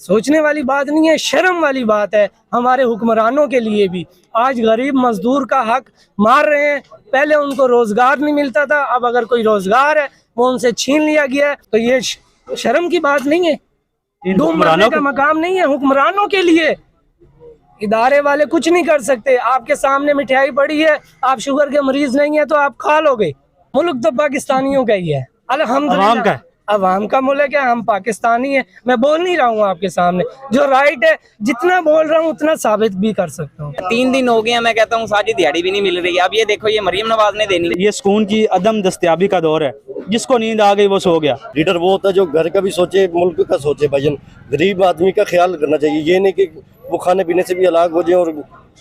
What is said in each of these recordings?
सोचने वाली बात नहीं है, शर्म वाली बात है हमारे हुक्मरानों के लिए भी। आज गरीब मजदूर का हक मार रहे हैं। पहले उनको रोजगार नहीं मिलता था, अब अगर कोई रोजगार है वो उनसे छीन लिया गया है, तो ये शर्म की बात नहीं है। डूब मरने का मकाम नहीं है हुक्मरानों के लिए। इदारे वाले कुछ नहीं कर सकते। आपके सामने मिठाई पड़ी है, आप शुगर के मरीज नहीं है तो आप खा लोगे। मुल्क तो पाकिस्तानियों का ही है, अल्हम्दुलिल्लाह। अवाम का मुल्क है, हम पाकिस्तानी है। मैं बोल नहीं रहा हूँ आपके सामने, जो राइट है जितना बोल रहा हूँ उतना साबित भी कर सकता हूँ। 3 दिन हो गए हैं, मैं कहता हूँ साजी दिहाड़ी भी नहीं मिल रही है। अब ये देखो, ये मरियम नवाज ने देनी। ये सुकून की अदम दस्तयाबी का दौर है, जिसको नींद आ गई वो सो गया। लीडर वो होता है जो घर का भी सोचे, मुल्क का सोचे। भाईजान गरीब आदमी का ख्याल करना चाहिए, ये नहीं कि वो खाने पीने से भी हलाक हो जाए और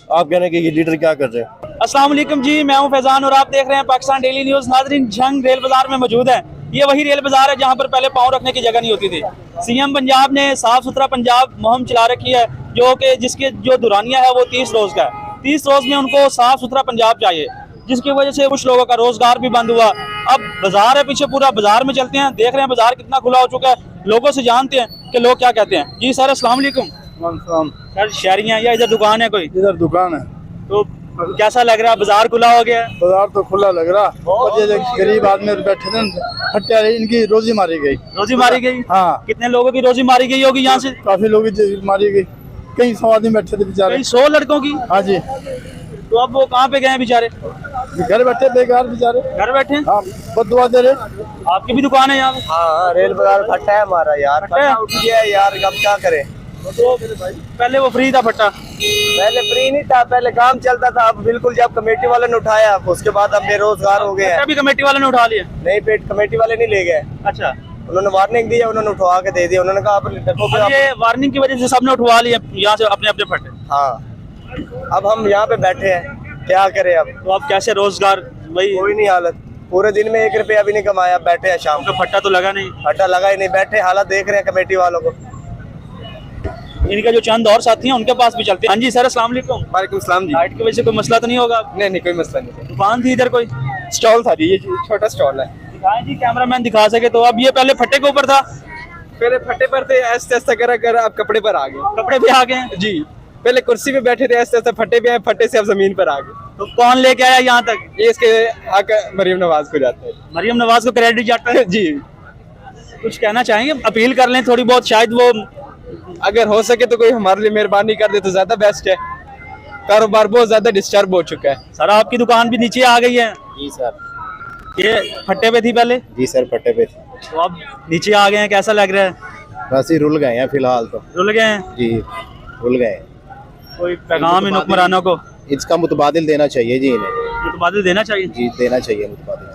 आप कहने कि ये लीडर क्या कर रहे हैं। अस्सलाम वालेकुम जी, मैं हूं फैजान और आप देख रहे हैं पाकिस्तान डेली न्यूज़। नाज़रीन, जंग रेल बाजार में मौजूद है। ये वही रेल बाजार है जहां पर पहले पाँव रखने की जगह नहीं होती थी। सीएम पंजाब ने साफ सुथरा पंजाब मुहिम चला रखी है, जो कि जिसके जो दुरानिया है वो 30 रोज का है। 30 रोज में उनको साफ सुथरा पंजाब चाहिए, जिसकी वजह से कुछ लोगों का रोजगार भी बंद हुआ। अब बाजार है पीछे, पूरा बाजार में चलते हैं, देख रहे हैं बाजार कितना खुला हो चुका है। लोगों से जानते हैं कि लोग क्या कहते हैं। जी सर, अस्सलाम वालेकुम। सर शहरी हैं या इधर दुकान है कोई? इधर दुकान है। तो कैसा लग रहा है, बाजार खुला हो गया? बाजार तो खुला लग रहा, और ये गरीब आदमी बैठे थे फट्टे, इनकी रोजी मारी गई। रोजी मारी गई? हाँ। कितने लोगों की रोजी मारी गई होगी यहाँ से? काफी लोगों की मारी गई, कई 100 आदमी बैठे थे बेचारे। कई 100 लड़कों की? हाँ जी। तो अब वो कहाँ पे गए हैं बेचारे? घर बैठे बेकार बेचारे, घर बैठे हैं। हाँ, बददुआ दे रहे। आपकी भी दुकान है यहाँ पे? हाँ, रेल बाजार फटा है हमारा यार, फटा उठ गया है यार, अब क्या करें। तो पहले वो फ्री था फट्टा? पहले फ्री नहीं था, पहले काम चलता था। अब बिल्कुल जब कमेटी वाले ने उठाया, उसके बाद अब बेरोजगार हो गए हैं। अभी कमेटी वाले ने उठा लिया? नहीं, पेट कमेटी वाले नहीं ले गए। अच्छा, उन्होंने वार्निंग दी है, उन्होंने उठवा के दे दिया। उन्होंने कहा आप देखो, ये वार्निंग की वजह से सबने उठवा लिया यहाँ से अपने अपने फट्टे। हाँ, अब हम यहाँ पे बैठे हैं, क्या करें अब। तो अब कैसे रोजगार? वही कोई नहीं हालत, पूरे दिन में 1 रुपया भी नहीं कमाया, बैठे हैं शाम को। फट्टा तो लगा नहीं? फटा लगा ही नहीं, बैठे हालत देख रहे हैं कमेटी वालों को। इनका जो चंद और साथी हैं उनके पास भी चलते हैं। हाँ जी सर, अस्सलाम वालेकुम। वालेकुम सलाम जी। लाइट की वजह से कोई मसला तो नहीं होगा? नहीं नहीं, कोई मसला नहीं। दुकान थी इधर, कोई स्टॉल था जी, ये छोटा स्टॉल है। दिखाएं जी, कैमरामैन दिखा सके तो। अब ये पहले फट्टे के ऊपर था? पहले फटे पर थे, ऐसे ऐसा कर आप कपड़े पर आ गए। कपड़े पे आ गए जी, पहले कुर्सी पे बैठे थे, ऐसे ऐसे फटे पे आए, फटे से अब जमीन पर आ गए। तो कौन लेके आया यहाँ तक? ये इसके हक मरियम नवाज को जाता है। मरियम नवाज को क्रेडिट जाता है जी। कुछ कहना चाहेंगे, अपील कर लें थोड़ी बहुत, शायद वो अगर हो सके तो कोई हमारे लिए मेहरबानी कर दे तो ज्यादा बेस्ट है। कारोबार बहुत ज्यादा डिस्टर्ब हो चुका है। सर आपकी दुकान भी नीचे आ गई है? जी सर। ये फट्टे पे थी पहले? जी सर, फटे पे थी, तो अब नीचे आ गए हैं, कैसा लग रहा है? बस ही रुल गए हैं फिलहाल तो। रुल गए हैं? जी, रुल गए। कोई पैगाम इन हुक्मरानों को? इसका मुतबादिल देना चाहिए जी, इन्हें मुतबादिल देना चाहिए जी, देना चाहिए मुतबादिल।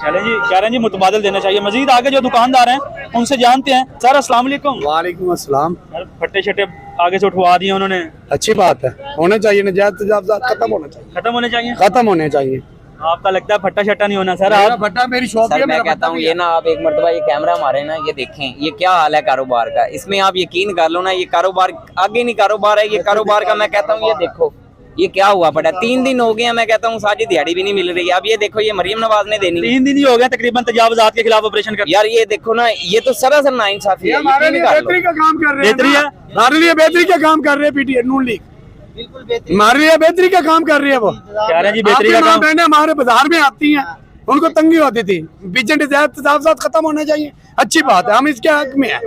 चलें जी, कह रहे हैं जी मुतबादिल देना चाहिए। मजीद आगे जो दुकानदार हैं उनसे जानते हैं। सर अस्सलाम वालेकुम। वालेकुम अस्सलाम। फट्टे शट्टे आगे से उठवा दिए उन्होंने? अच्छी बात है, होने चाहिए, नजायज तजावजात खत्म होना चाहिए, खत्म होने चाहिए। खत्म होने चाहिए। आपका लगता है फट्टा शट्टा नहीं होना? सर आप फट्टा मेरी शॉप सर मैं कहता हूँ ये ना, आप एक मरतबा ये कैमरा मारे ना, ये देखें ये क्या हाल है कारोबार का। इसमें आप यकीन कर लो ना, ये कारोबार आगे नहीं कारोबार है, ये कारोबार का। मैं कहता हूँ ये देखो ये क्या हुआ पड़ा। 3 दिन हो गए हैं, मैं कहता हूँ साजी दिहाड़ी भी नहीं मिल रही है। अब ये देखो, ये मरियम नवाज ने देनी। 3 दिन ही हो गए तकरीबन तजावुजात के खिलाफ ऑपरेशन कर। यार ये देखो ना, ये तो सरासर नाइंसाफी है। हमारे लिए बेहतरी का काम कर रहे हैं, बेहतरी है, हमारे लिए बेहतरी का काम कर रहे हैं। पीटीए नून लीग बिल्कुल बेहतरी, हमारे लिए बेहतरी का काम कर रही है। वो कह रहे हैं जी बेहतरी का काम। बहनें हमारे बाजार में आती हैं, उनको तंगी होती थी, बीच तजावजात खत्म होना चाहिए। अच्छी बात है, हम इसके हक में हैं।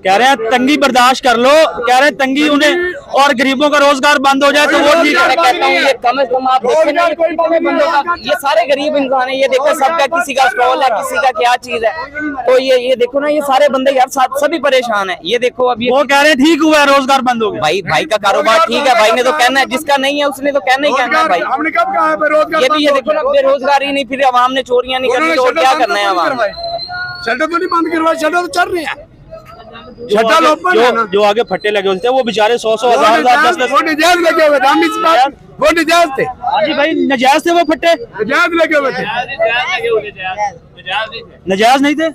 कह रहे हैं तंगी बर्दाश्त कर लो, कह रहे हैं तंगी उन्हें और गरीबों का रोजगार बंद हो जाए तो वो ठीक है। मैं कहता हूँ ये कम से कम आप देखें ना, ये कितने बंदों का, ये सारे गरीब इंसान है। ये देखो सबका, किसी का स्टॉल है, किसी का क्या चीज है। तो ये देखो ना, ये सारे बंदे यार सभी परेशान है। ये देखो अब वो कह रहे हैं ठीक हुआ है, रोजगार बंद हो गया। भाई का कारोबार ठीक है, भाई ने तो कहना है, जिसका नहीं है उसने तो कहना ही कहना है भाई। हमने कब कहा है बेरोजगार? ये भी ये देखो ना, बेरोजगारी नहीं, फिर आवाम ने चोरियां नहीं करनी तो क्या करना है आवाम? शटर तो नहीं बंद करवाए, शटर तो चल रहे हैं। जो आगे फट्टे लगे होते हैं वो बेचारे 100 हजार 10 वो नजायज लगे हुए थे, हम इस बात वो नजायज थे। हाँ जी भाई, नजायज थे वो फट्टे? नजायज लगे हुए थे, नजायज नहीं थे।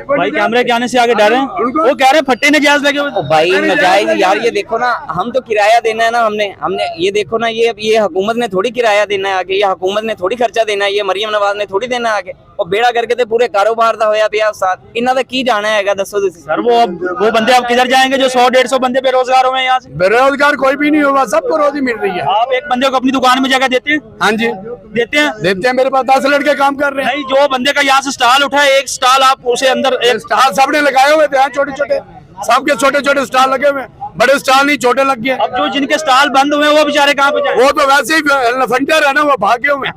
भाई कैमरे के आने से आगे डर हैं, वो कह रहे हैं फट्टे नजायज लगे हुए। ओ भाई नजायज यार, ये देखो ना, हम तो किराया देना है ना, हमने ये देखो ना, ये हुकूमत ने थोड़ी किराया देना है आगे, ये हुकूमत ने थोड़ी खर्चा देना है, ये मरियम नवाज ने थोड़ी देना है आगे। और बेड़ा करके तो पूरे कारोबार दा होया पिया साथ इन्हां दा की जाना हैगा, दसो तुसी सर वो बंदे अब किधर जाएंगे जो 100-150 बंदे बेरोजगार हुए हैं यहाँ से? बेरोजगार कोई भी नहीं होगा, सबको रोजी मिल रही है। आप एक बंदे को अपनी दुकान में जगह देते हैं? हाँ जी देते हैं। देते हैं, मेरे पास 10 लड़के काम कर रहे हैं। नहीं, जो बंदे का यहाँ से स्टॉल उठा है, एक स्टॉल आप उसे अंदर एक स्टॉल सबने लगाए हुए थे, छोटे छोटे, सबके छोटे छोटे स्टॉल लगे हुए, बड़े स्टॉल नहीं, छोटे लग गए। अब जो जिनके स्टॉल बंद हुए हैं वो बेचारे कहाँ पे जाए? वो तो वैसे ही फंटर है ना, वो भागे हुए हैं,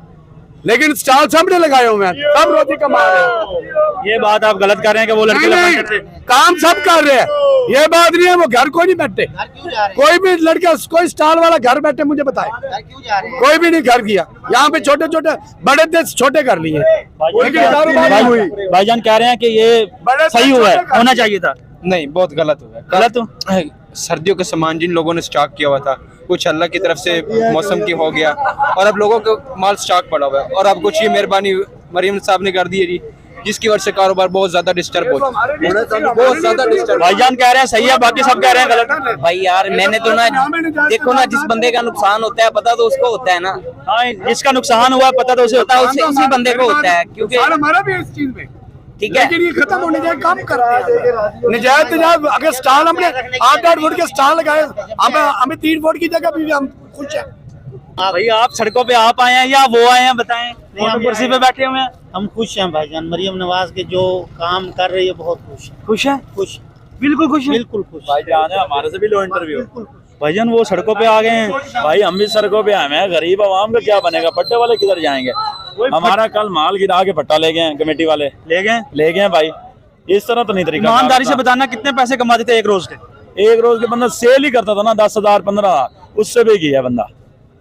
लेकिन स्टॉल सबने लगाए हुए हैं, सब रोटी कमा रहे हैं। ये बात आप गलत कर रहे हैं कि वो लड़के नहीं, लफंडर थे। काम सब कर रहे हैं, ये बात नहीं है वो घर को नहीं बैठे। कोई भी लड़का, कोई स्टॉल वाला घर बैठे मुझे बताए, कोई भी नहीं घर किया। यहाँ पे छोटे छोटे, बड़े थे छोटे कर लिए, लेकिन कारोबार नहीं हुई। भाईजान कह रहे हैं कि ये सही हुआ है, होना चाहिए था। नहीं, बहुत गलत हुआ है। गलत हो? सर्दियों का सामान जिन लोगों ने स्टॉक किया हुआ था, कुछ अल्लाह की तरफ से मौसम की हो गया और अब लोगों को माल स्टॉक पड़ा हुआ है, और अब कुछ ये मेहरबानी मरियम साहब ने कर दी है जी, जिसकी वजह से कारोबार बहुत ज्यादा डिस्टर्ब हो, बहुत ज्यादा डिस्टर्ब। भाईजान कह रहे हैं सही है, बाकी सब कह रहे हैं गलत। भाई यार मैंने तो ना, देखो ना, जिस बंदे का नुकसान होता है पता तो उसको होता है ना। हाँ, जिसका नुकसान हुआ पता तो उसे होता है, उसी बंदे को होता है, क्योंकि हमारा भी इस चीज में ठीक है। लेकिन ये खत्म होने जाए, काम करते हैं निजायज तजायज। अगर स्टॉल हमने 8-8 फुट के स्टॉल लगाए, हमें 3 फुट की जगह भी हम खुश हैं। भाई आप सड़कों पे आप आए हैं या वो आए हैं, बताएं। फोटो कुर्सी पे बैठे हुए हैं, हम खुश हैं भाईजान, मरियम नवाज के जो काम कर रही है बहुत खुश है। खुश है? खुश, बिल्कुल खुश है, बिल्कुल खुश। भाईजान है हमारे से भी लो इंटरव्यू। भाईजान वो सड़कों पे आ गए हैं। भाई हम भी सड़कों पे आए हैं, गरीब आवाम का क्या बनेगा, पट्टे वाले किधर जाएंगे? हमारा कल माल गिरा के पट्टा ले गए हैं, कमेटी वाले ले गए भाई। इस तरह तो नहीं तरीका। ईमानदारी से बताना कितने पैसे कमाते थे एक रोज के? एक रोज के बंदा सेल ही करता था ना, 10,000 15,000, उससे भी किया बंदा,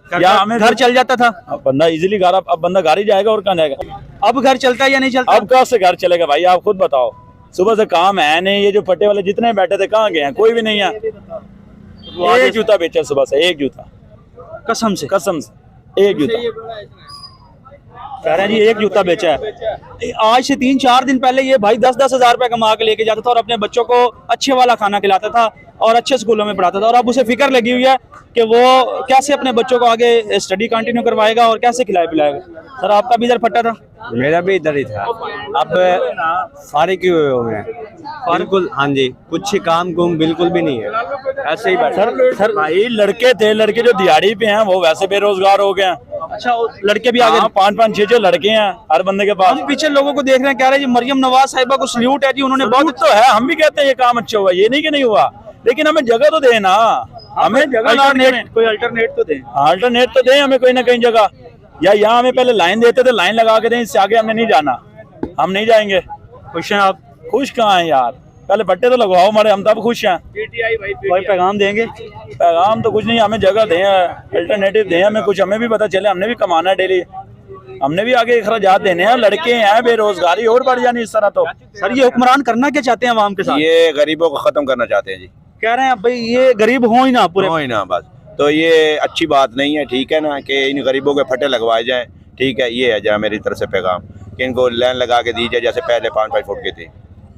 या हमें घर चल जाता था। अब बंदा इजीली घर, अब बंदा घर ही जाएगा और कहाँ जाएगा? अब घर चलता है या नहीं चलता? अब कहाँ से घर चलेगा भाई, आप खुद बताओ। सुबह से काम है नहीं, ये जो पट्टे वाले जितने बैठे थे कहाँ गए हैं? कोई भी नहीं है। एक जूता बेचा सुबह से, एक जूता, कसम से एक जूता कह रहे हैं जी, एक जूता बेचा है। आज से 3-4 दिन पहले ये भाई 10-10 हजार रुपए कमा के लेके जाता था और अपने बच्चों को अच्छे वाला खाना खिलाता था और अच्छे स्कूलों में पढ़ाता था, और अब उसे फिक्र लगी हुई है कि वो कैसे अपने बच्चों को आगे स्टडी कंटिन्यू करवाएगा और कैसे खिलाए पिलाएगा। सर आपका भी इधर फटा था? मेरा भी इधर ही था। अब सारे क्यों हुए हैं बिल्कुल? हाँ जी, कुछ काम कुम बिल्कुल भी नहीं है, ऐसे ही बैठे। सर भाई लड़के थे, लड़के जो दिहाड़ी पे हैं वो वैसे बेरोजगार हो गए हैं। अच्छा, लड़के भी आगे 5-5 6-6 लड़के हैं हर बंदे के पास। हम पीछे लोगों को देख रहे हैं, कह रहे हैं जी मरियम नवाज साहिबा को सल्यूट है जी, उन्होंने बहुत तो है। हम भी कहते हैं ये काम अच्छा हुआ, ये नहीं कि नहीं हुआ, लेकिन हमें जगह तो दे ना, हमें जगह, कोई अल्टरनेट तो दे, अल्टरनेट तो दे हमें कोई ना कहीं जगह। या यहाँ हमें पहले लाइन देते थे, लाइन लगा के दें, इससे आगे हमें नहीं जाना, हम नहीं जाएंगे। खुश हैं आप? खुश कहाँ हैं यार, पहले पट्टे तो लगवाओ हमारे, हम तब खुश हैं। कोई पैगाम देंगे? पैगाम तो कुछ नहीं, हमें जगह दें, अल्टरनेटिव दें हमें कुछ, हमें भी पता चले, हमने भी कमाना है डेली, हमने भी आगे अखराजात देने हैं। लड़के हैं, बेरोजगारी और बढ़ जानी इस तरह तो। सर ये हुक्मरान करना क्या चाहते हैं आवाम के साथ? ये गरीबों को खत्म करना चाहते हैं जी, कह रहे हैं भाई ये गरीब हो ही ना पूरे, हो ही ना बस। तो ये अच्छी बात नहीं है, ठीक है ना, कि इन गरीबों के फटे लगवाए जाएं, ठीक है। ये है जरा मेरी तरफ से पैगाम कि इनको लाइन लगा के दी जाए, जैसे पहले 5-5 फुट की थी।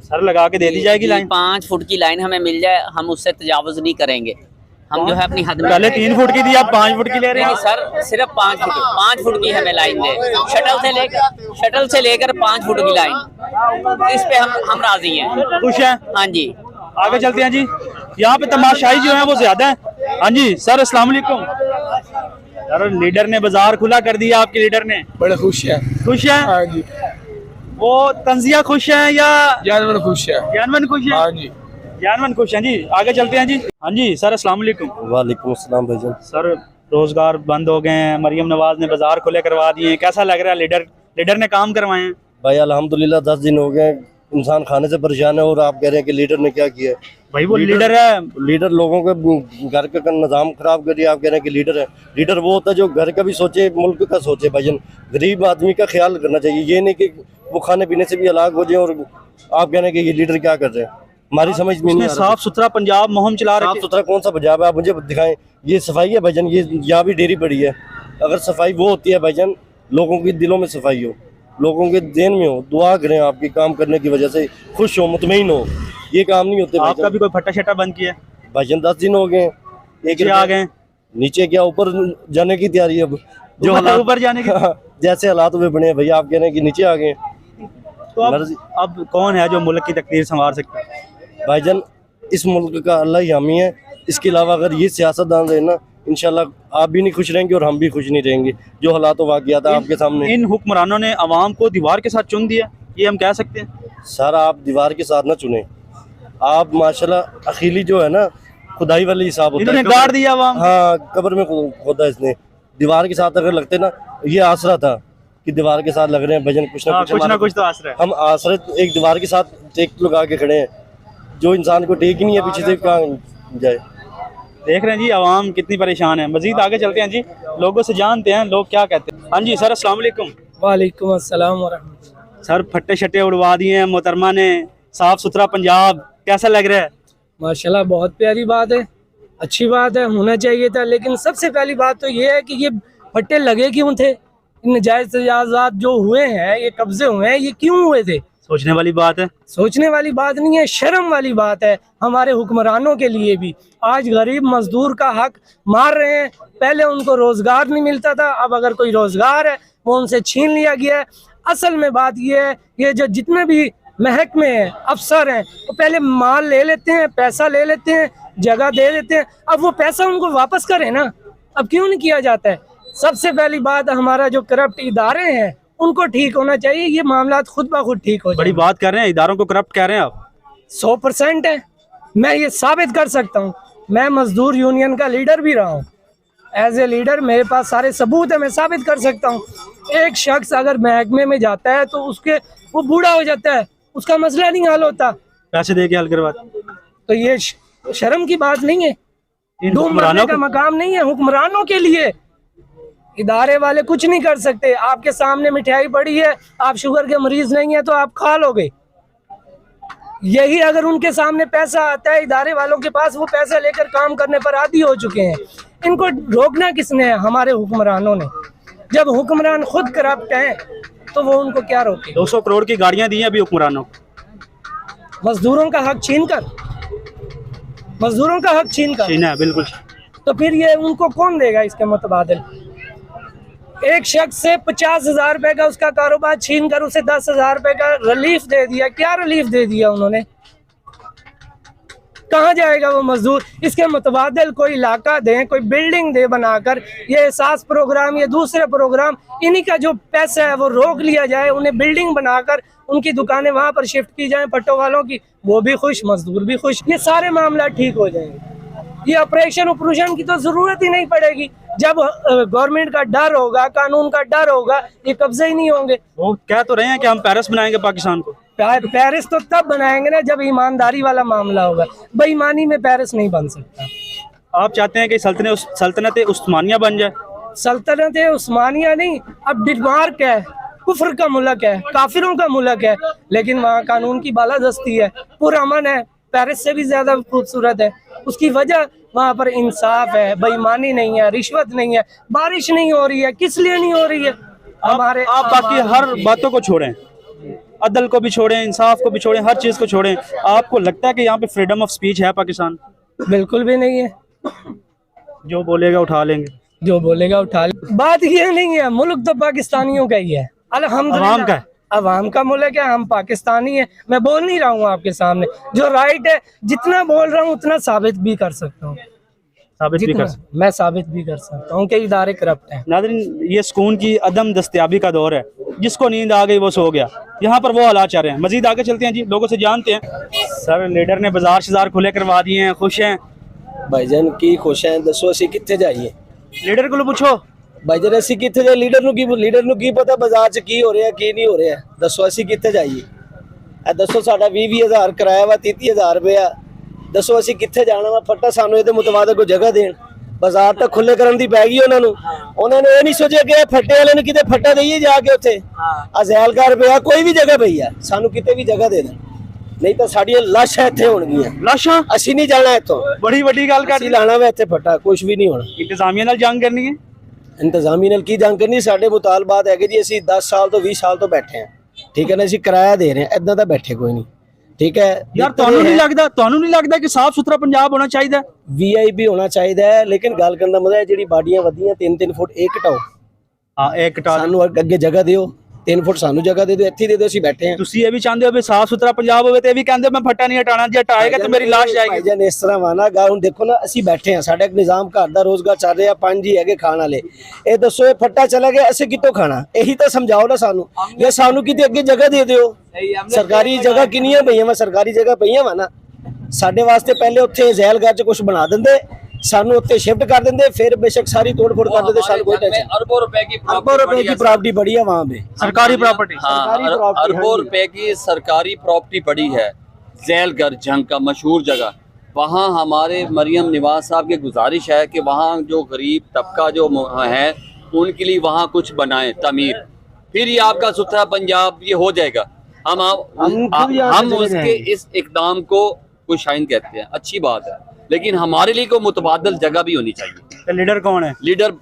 सर लगा के दे दी जाएगी लाइन? 5 फुट की लाइन हमें मिल जाए, हम उससे तजावुज नहीं करेंगे। हम जो है अपनी हद में, पहले 3 फुट की थी, आप 5 फुट की ले रहे हैं? सर सिर्फ 5 फुट की हमें लाइन दे, शटल से लेकर 5 फुट की लाइन, इस पे हम राजी हैं। खुश हैं? हाँ जी। आगे चलते हैं जी। यहाँ पे तमाशाई जो है वो ज्यादा है। हाँ जी सर, अस्सलाम वालेकुम। सर लीडर ने बाजार खुला कर दिया, आपके लीडर ने? बड़े खुश है। खुश है? हाँ जी। वो तंजिया खुश है या जानवर खुश है? जानवन खुश है? हाँ जी, जानवन खुश हैं जी। आगे चलते हैं जी। हाँ जी सर, अस्सलाम वालेकुम। वालेकुम अस्सलाम भाईजान। सर रोजगार बंद हो गए हैं, मरियम नवाज ने बाजार खुले करवा दिए हैं, कैसा लग रहा है? लीडर ने काम करवाए हैं भाई अल्हम्दुलिल्लाह, 10 दिन हो गए, इंसान खाने से परेशान है, और आप कह रहे हैं कि लीडर ने क्या किया है? भाई वो लीडर है, लीडर लोगों के घर का निज़ाम खराब कर दिया, आप कह रहे हैं कि लीडर है। लीडर वो होता है जो घर का भी सोचे, मुल्क का सोचे भाईजान। गरीब आदमी का ख्याल करना चाहिए, ये नहीं कि वो खाने पीने से भी अलग हो जाए, और आप कह रहे हैं कि ये लीडर क्या कर रहे हैं, हमारी समझ में नहीं आ रहा। साफ सुथरा पंजाब मुहिम चला रहे। साफ सुथरा कौन सा पंजाब है, आप मुझे दिखाएं। ये सफाई है भाईजान, ये यहाँ भी डेरी पड़ी है। अगर सफाई वो होती है भाईजान, लोगों के दिलों में सफाई हो, लोगों के देन में हो, दुआ करें आपके काम करने की वजह से, खुश हो, मुतमईन हो। ये काम नहीं होते आपका भी कोई फट्टा शट्टा बंद किया है? भाईजान 10 दिन हो गए, एक नीचे आ गए? नीचे क्या, ऊपर जाने की तैयारी है अब। जो हालात ऊपर जाने की जैसे हालात हुए बने हैं भैया, आप कह रहे हैं कि नीचे आ गए। तो अब कौन है जो मुल्क की तकदीर संवार सकता है? भाईजान इस मुल्क का अल्लाह ही हामी है। इसके अलावा अगर ये सियासतदान रहे ना, इंशाल्लाह आप भी नहीं खुश रहेंगे और हम भी खुश नहीं रहेंगे। जो हालात वाक़ियात आपके सामने, इन हुक्मरानों ने अवाम को दीवार के साथ चुन दिया, ये हम कह सकते हैं? सर आप दीवार के साथ ना चुने, आप माशाल्लाह अखीली जो है ना, खुदाई वाली हिसाब होता है। इन्होंने गाड़ दिया अवाम। हाँ, कब्र में खोदा इसने। दीवार के साथ अगर लगते ना, ये आसरा था कि दीवार के साथ लग रहे हैं भजन, कुछ ना कुछ तो आसरा है। हम आसरे एक दीवार के साथ टेक लगा के खड़े हैं। जो इंसान को टेक ही नहीं है, पीछे से कहाँ जाए। देख रहे हैं जी अवाम कितनी परेशान है। मजीद आगे चलते हैं जी, लोगों से जानते हैं लोग क्या कहते हैं। हाँ जी सर, अस्सलाम वालेकुम। वालेकुम अस्सलाम व रहमतुल्लाह। सर फट्टे शट्टे उड़वा दिए हैं मोहतरमा ने, साफ सुथरा पंजाब, कैसा लग रहा है? माशाल्लाह बहुत प्यारी बात है, अच्छी बात है, होना चाहिए था। लेकिन सबसे पहली बात तो ये है कि ये फट्टे लगे क्यों थे? नाजायज तजावुज़ात जो हुए हैं, ये कब्जे हुए हैं, ये क्यों हुए थे? सोचने वाली बात है। सोचने वाली बात नहीं है, शर्म वाली बात है हमारे हुक्मरानों के लिए भी। आज गरीब मजदूर का हक मार रहे हैं। पहले उनको रोजगार नहीं मिलता था, अब अगर कोई रोजगार है वो उनसे छीन लिया गया है। असल में बात ये है, ये जो जितने भी महकमे हैं, अफसर हैं, वो पहले माल ले लेते हैं, पैसा ले लेते हैं, जगह दे देते हैं। अब वो पैसा उनको वापस करें ना, अब क्यों नहीं किया जाता है? सबसे पहली बात, हमारा जो करप्ट इदारे हैं उनको ठीक होना चाहिए। ये मामला खुद ब खुद ठीक हो जाए। बड़ी बात कर रहे हैं, इदारों को करप्ट कह रहे हैं आप? 100% है। मैं ये साबित कर सकता हूँ। मैं मजदूर यूनियन का लीडर भी रहा हूँ। एज ए लीडर मेरे पास सारे सबूत है, मैं साबित कर सकता हूँ। एक शख्स अगर महकमे में जाता है तो वो बूढ़ा हो जाता है, उसका मसला नहीं हल होता, पैसे दे के हल करवा। तो ये शर्म की बात नहीं है, डूब मरने का मकाम नहीं है हुक्मरानों के लिए। इदारे वाले कुछ नहीं कर सकते। आपके सामने मिठाई पड़ी है, आप शुगर के मरीज नहीं है तो आप खा लोगे। यही अगर उनके सामने पैसा आता है इदारे वालों के पास, वो पैसा लेकर काम करने पर आदी हो चुके हैं। इनको रोकना किसने है? हमारे हुक्मरानों ने। जब हुक्मरान खुद करप्ट हैं तो वो उनको क्या रोके? 200 करोड़ की गाड़ियां दी हैं अभी हुक्मरानों को। मजदूरों का हक छीन कर, मजदूरों का हक छीन कर। छीना है, बिल्कुल। तो फिर ये उनको कौन देगा इसके मुतबादिल? एक शख्स से 50,000 रुपए का उसका कारोबार छीन कर उसे 10,000 रुपए का रिलीफ दे दिया। क्या रिलीफ दे दिया उन्होंने? कहाँ जाएगा वो मजदूर? इसके मुतबादिल कोई इलाका दें, कोई बिल्डिंग दे बनाकर। ये एहसास प्रोग्राम, ये दूसरे प्रोग्राम, इन्हीं का जो पैसा है वो रोक लिया जाए। उन्हें बिल्डिंग बनाकर उनकी दुकानें वहां पर शिफ्ट की जाएं, पट्टों वालों की, वो भी खुश, मजदूर भी खुश। ये सारे मामला ठीक हो जाएंगे। ये ऑपरेशन की तो जरूरत ही नहीं पड़ेगी। जब गवर्नमेंट का डर होगा, कानून का डर होगा, ये कब्जे ही नहीं होंगे। वो कह तो रहे हैं कि हम पेरिस बनाएंगे पाकिस्तान को। पेरिस तो तब बनाएंगे ना जब ईमानदारी वाला मामला होगा। बेईमानी में पेरिस नहीं बन सकता। आप चाहते हैं कि सल्तनत उस्मानिया बन जाए? सल्तनत उस्मानिया नहीं, अब डेनमार्क है, कुफर का मुल्क है, काफिरों का मुल्क है, लेकिन वहाँ कानून की बालादस्ती है, पुरअमन है, पेरिस से भी ज्यादा खूबसूरत है। उसकी वजह वहाँ पर इंसाफ है, बेईमानी नहीं है, रिश्वत नहीं है, बारिश नहीं हो रही है। किस लिए नहीं हो रही है? हमारे आप बाकी हर बातों को छोड़ें, अदल को भी छोड़ें, इंसाफ को भी छोड़ें, हर चीज को छोड़ें। आपको लगता है कि यहाँ पे फ्रीडम ऑफ स्पीच है पाकिस्तान? बिल्कुल भी नहीं है। जो बोलेगा उठा लेंगे, जो बोलेगा उठा ले। बात ये नहीं है, मुल्क तो पाकिस्तानियों का ही है, अल्हम्दुलिल्लाह। अवाम का है, अवाम का मुल्क है, हम पाकिस्तानी है। मैं बोल नहीं रहा हूँ आपके सामने, जो राइट है जितना बोल रहा हूँ उतना साबित भी कर सकता हूँ। मैं साबित भी कर सकता हूँ कि इदारे करप्ट हैं। नाज़रीन, ये सुकून की अदम दस्तयाबी का दौर है। जिसको नींद आ गई वो सो गया। यहाँ पर वो हालात चल रहे हैं। मजीद आगे चलते हैं जी, लोगों से जानते हैं। सर लीडर ने बाजार शजार खुले करवा दिए हैं, खुश हैं? भाईजान की खुश हैं, दसो असी कित्थे जाइए? लीडर को पूछो भाईजान असी कित्थे जाइए? लीडर नूं की पता बाजार च की हो रहा की नहीं हो रहा? दसो असी कित्थे जाइए? दसो साडा 20,000 किराया वा, 33,000 रुपया। दसो असी कित्थे जाना वा? फट्टा सानू इहदे मुताबिक कोई जगह देण। बाजार तो खुले करन दी पै गई उन्होंने ये नहीं सोचा कि फट्टे वाले किते फट्टा दईए जाके उत्थे अज़ैलकार पिया, कोई भी जगह पई है, सानू किते भी जगह दे देण, नहीं तो साडियां लाशां इत्थे होणगीਆਂ। लाशां? असी नहीं जाना इत्थों। बड़ी वड्डी गल कर लाना वा इत्थे फट्टा, कुछ भी नहीं होना। इंतजामिया नाल जंग करनी है? ਇੰਤਜ਼ਾਮੀ ਨਾਲ ਕੀ ਜਾਣ ਕਰਨੀ। ਸਾਡੇ ਮੁਤਾਲਬਾਤ ਹੈਗੇ ਜੀ, ਅਸੀਂ 10 ਸਾਲ ਤੋਂ 20 ਸਾਲ ਤੋਂ ਬੈਠੇ ਹਾਂ, ਠੀਕ ਹੈ ਨਾ, ਅਸੀਂ ਕਿਰਾਇਆ ਦੇ ਰਹੇ ਹਾਂ, ਇਦਾਂ ਤਾਂ ਬੈਠੇ ਕੋਈ ਨਹੀਂ, ਠੀਕ ਹੈ ਯਾਰ ਤੁਹਾਨੂੰ ਨਹੀਂ ਲੱਗਦਾ ਕਿ ਸਾਫ ਸੁਥਰਾ ਪੰਜਾਬ ਹੋਣਾ ਚਾਹੀਦਾ? ਵੀਆਈਪੀ ਹੋਣਾ ਚਾਹੀਦਾ ਹੈ, ਲੇਕਿਨ ਗੱਲ ਕਰਨ ਦਾ ਮਜ਼ਾ ਹੈ ਜਿਹੜੀ ਬਾਡੀਆਂ ਵਧੀਆਂ 3-3 ਫੁੱਟ ਇਹ ਘਟਾਓ। ਹਾਂ, ਇਹ ਘਟਾ ਸਾਨੂੰ ਅੱਗੇ ਜਗ੍ਹਾ ਦਿਓ, 3 ਫੁੱਟ ਸਾਨੂੰ ਜਗ੍ਹਾ ਦੇ ਦਿਓ, ਇੱਥੇ ਦੇ ਦਿਓ, ਅਸੀਂ ਬੈਠੇ ਹਾਂ। ਤੁਸੀਂ ਇਹ ਵੀ ਚਾਹੁੰਦੇ ਹੋ ਵੀ ਸਾਫ ਸੁਥਰਾ ਪੰਜਾਬ ਹੋਵੇ, ਤੇ ਇਹ ਵੀ ਕਹਿੰਦੇ ਹੋ ਮੈਂ ਫੱਟਾ ਨਹੀਂ ਹਟਾਣਾ, ਜੇ ਹਟਾਏਗਾ ਤਾਂ ਮੇਰੀ ਲਾਸ਼ ਜਾਏਗੀ। ਭਾਈਜਾਨ ਇਸ ਤਰ੍ਹਾਂ ਵਾਨਾ ਗਾ, ਹੁਣ ਦੇਖੋ ਨਾ, ਅਸੀਂ ਬੈਠੇ ਹਾਂ, ਸਾਡਾ ਇੱਕ ਨਿਜ਼ਾਮ ਘਰ ਦਾ ਰੋਜ਼ਗਾਰ ਚੱਲ ਰਿਹਾ, 5 ਹੀ ਹੈਗੇ ਖਾਣ ਵਾਲੇ, ਇਹ ਦੱਸੋ ਇਹ ਫੱਟਾ ਚਲਾ ਗਿਆ ਅਸੀਂ ਕਿੱਥੋਂ ਖਾਣਾ? ਇਹੀ ਤਾਂ ਸਮਝਾਓ ਨਾ ਸਾਨੂੰ, ਜਾਂ ਸਾਨੂੰ ਕਿਤੇ ਅੱਗੇ ਜਗ੍ਹਾ ਦੇ ਦਿਓ। ਸਰਕਾਰੀ ਜਗ੍ਹਾ ਕਿੰਨੀਆਂ ਪਈਆਂ ਵਾ, ਸਰਕਾਰੀ ਜਗ੍ਹਾ ਪਈਆਂ ਵਾ ਨਾ, ਸਾਡੇ ਵਾਸਤੇ ਪਹਿਲੇ ਉੱਥੇ ਜ਼ੈਲਗਾਹ 'ਚ ਕੁਝ ਬਣਾ ਦਿੰਦੇ, ਸਾਨੂੰ ਉੱਥੇ शिफ्ट कर देंगे, फिर बेशक सारी तोड़ फोड़ कर देते, साल कोई टेंशन। अरबों रुपए की प्रॉपर्टी बड़ी है वहाँ पे, सरकारी प्रॉपर्टी। अरबों रुपए की सरकारी प्रॉपर्टी पड़ी है। जैलगढ़ जंग का मशहूर जगह, वहाँ हमारे मरियम नवाज साहब की गुजारिश है कि वहाँ जो गरीब तबका जो है उनके लिए वहाँ कुछ बनाएं तमीर, फिर ये आपका सुथरा पंजाब ये हो जाएगा। हम उसके इस इकदाम को खुशाइन कहते हैं, अच्छी बात है, लेकिन हमारे लिए को मुतबादल जगह भी होनी चाहिए। तो लीडर कौन है? लीडर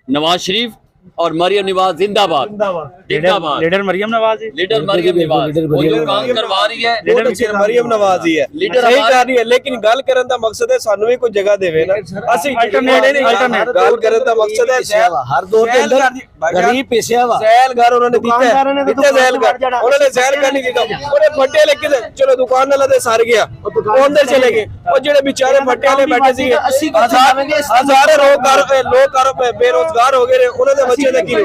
नवाज शरीफ और मरियम नवाज जिंदाबाद जिंदाबाद। लीडर मरियम नवाज है। लीडर मरियम नवाज वो जो काम करवा रही है लीडर मरियम नवाज ही है, लीडर सही कर रही है, लेकिन गल करन दा मकसद है सानू भी कोई जगह देवे ना, ਅਸੀਂ गल करन दा मकसद है हर दौर के अंदर गरीब पेशिया वा ਜ਼ੈਲਗਰ ਉਹਨਾਂ ਨੇ ਦਿੱਤਾ ਜ਼ੈਲਗਰ ਉਹਨਾਂ ਨੇ ਜ਼ੈਲਗਰ ਨਹੀਂ ਦਿੱਤਾ, ਉਹਨੇ ਫੱਟੇ ਲੈ ਕੇ ਚਲੋ ਦੁਕਾਨ ਵਾਲਾ ਤੇ ਸਰ ਗਿਆ, ਉਹ ਅੰਦਰ ਚਲੇ ਗਏ, ਉਹ ਜਿਹੜੇ ਵਿਚਾਰੇ ਫੱਟੇ ਵਾਲੇ ਬੈਠੇ ਸੀਗੇ ਹਜ਼ਾਰ ਲੋਕ ਬੇਰੋਜ਼ਗਾਰ ਹੋ ਗਏ ਨੇ, ਉਹਨਾਂ ਦੇ ਬੱਚੇ ਦਾ ਕੀ